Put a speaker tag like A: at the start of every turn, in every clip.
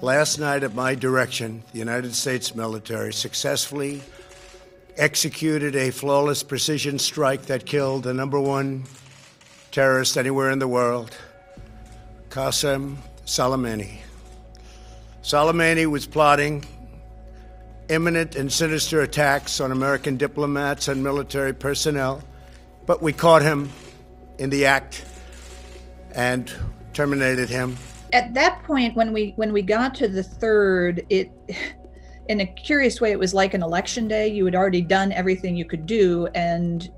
A: Last night, at my direction, the United States military successfully executed a flawless precision strike that killed the number one terrorist anywhere in the world, Qassem Soleimani. Soleimani was plotting imminent and sinister attacks on American diplomats and military personnel, but we caught him in the act and terminated him.
B: At that point, when we got to the third, it, in a curious way, it was like an election day. You had already done everything you could do, and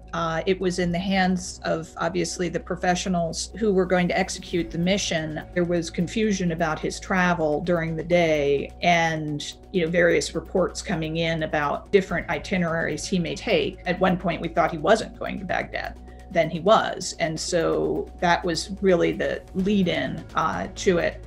B: it was in the hands of, obviously, the professionals who were going to execute the mission. There was confusion about his travel during the day, and various reports coming in about different itineraries he may take. At one point, we thought he wasn't going to Baghdad. Than he was. And so that was really the lead-in to it.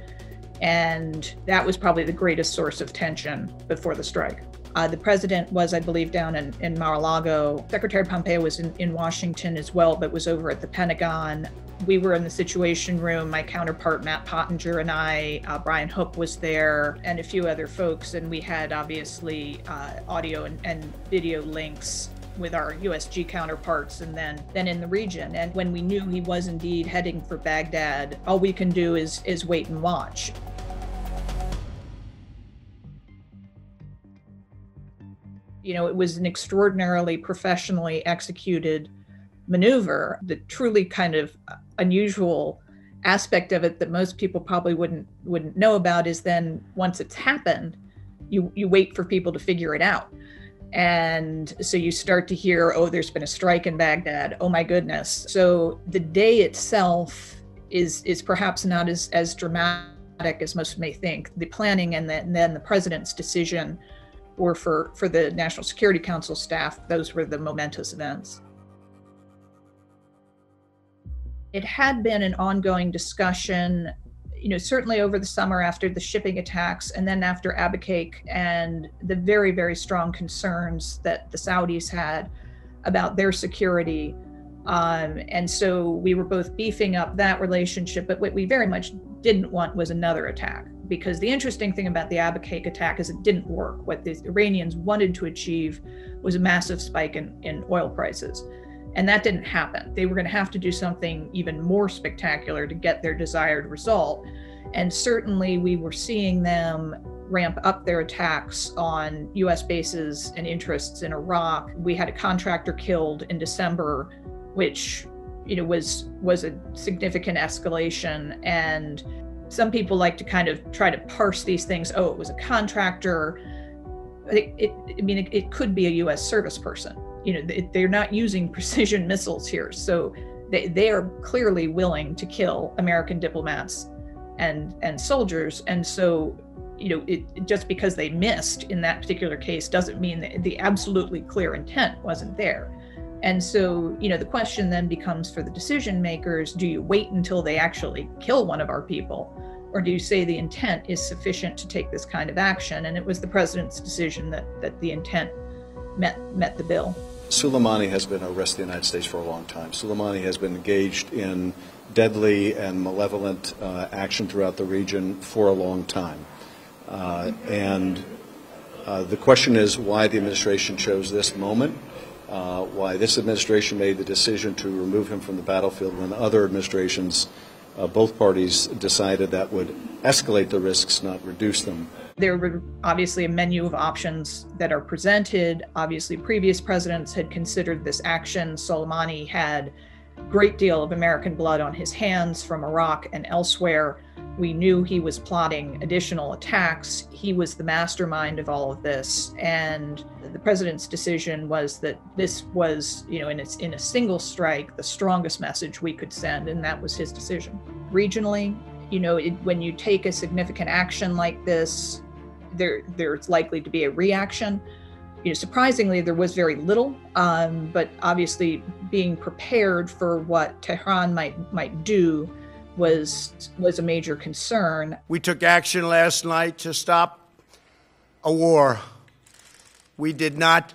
B: And that was probably the greatest source of tension before the strike. The president was, I believe, down in Mar-a-Lago. Secretary Pompeo was in Washington as well, but was over at the Pentagon. We were in the Situation Room. My counterpart, Matt Pottinger, and I, Brian Hook was there, and a few other folks. And we had, obviously, audio and video links with our USG counterparts and then in the region. And when we knew he was indeed heading for Baghdad, all we can do is wait and watch. It was an extraordinarily professionally executed maneuver. The truly kind of unusual aspect of it that most people probably wouldn't know about is then once it's happened, you wait for people to figure it out. And so you start to hear, oh, there's been a strike in Baghdad. Oh, my goodness. So the day itself is perhaps not as dramatic as most may think. The planning and then the president's decision or for the National Security Council staff, those were the momentous events. It had been an ongoing discussion, certainly over the summer after the shipping attacks and then after Abaqaiq and the very, very strong concerns that the Saudis had about their security. And so we were both beefing up that relationship, but what we very much didn't want was another attack, because the interesting thing about the Abaqaiq attack is it didn't work. What the Iranians wanted to achieve was a massive spike in oil prices. And that didn't happen. They were going to have to do something even more spectacular to get their desired result. And certainly we were seeing them ramp up their attacks on US bases and interests in Iraq. We had a contractor killed in December, which was a significant escalation. And some people like to kind of try to parse these things. Oh, it was a contractor. It could be a US service person. They're not using precision missiles here. So they are clearly willing to kill American diplomats and soldiers. And so, just because they missed in that particular case doesn't mean that the absolutely clear intent wasn't there. And so, the question then becomes for the decision makers, do you wait until they actually kill one of our people? Or do you say the intent is sufficient to take this kind of action? And it was the president's decision that the intent met the bill.
C: Soleimani has been a risk to the United States for a long time. Soleimani has been engaged in deadly and malevolent action throughout the region for a long time. And the question is why the administration chose this moment, why this administration made the decision to remove him from the battlefield when other administrations, both parties, decided that would escalate the risks, not reduce them.
B: There were obviously a menu of options that are presented. Obviously, previous presidents had considered this action. Soleimani had a great deal of American blood on his hands from Iraq and elsewhere. We knew he was plotting additional attacks. He was the mastermind of all of this. And the president's decision was that this was, in a single strike, the strongest message we could send, and that was his decision. Regionally, when you take a significant action like this, there's likely to be a reaction. Surprisingly, there was very little, but obviously being prepared for what Tehran might do was a major concern.
A: We took action last night to stop a war. We did not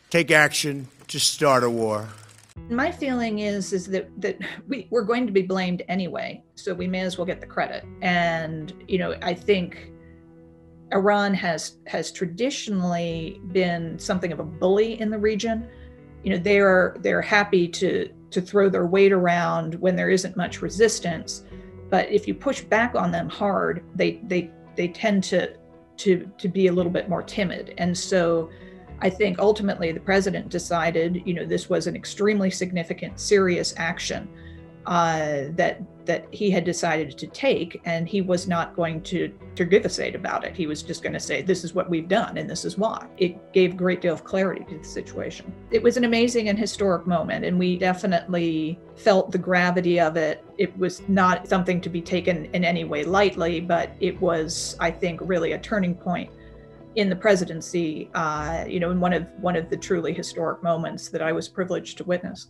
A: take action to start a war.
B: My feeling is that we're going to be blamed anyway, so we may as well get the credit. And I think Iran has traditionally been something of a bully in the region. They're happy to throw their weight around when there isn't much resistance, but if you push back on them hard, they tend to be a little bit more timid. And so I think ultimately the president decided, this was an extremely significant, serious action that he had decided to take, and he was not going to tergiversate about it. He was just going to say, this is what we've done and this is why. It gave a great deal of clarity to the situation. It was an amazing and historic moment, and we definitely felt the gravity of it. It was not something to be taken in any way lightly, but it was, I think, really a turning point in the presidency, and one of the truly historic moments that I was privileged to witness.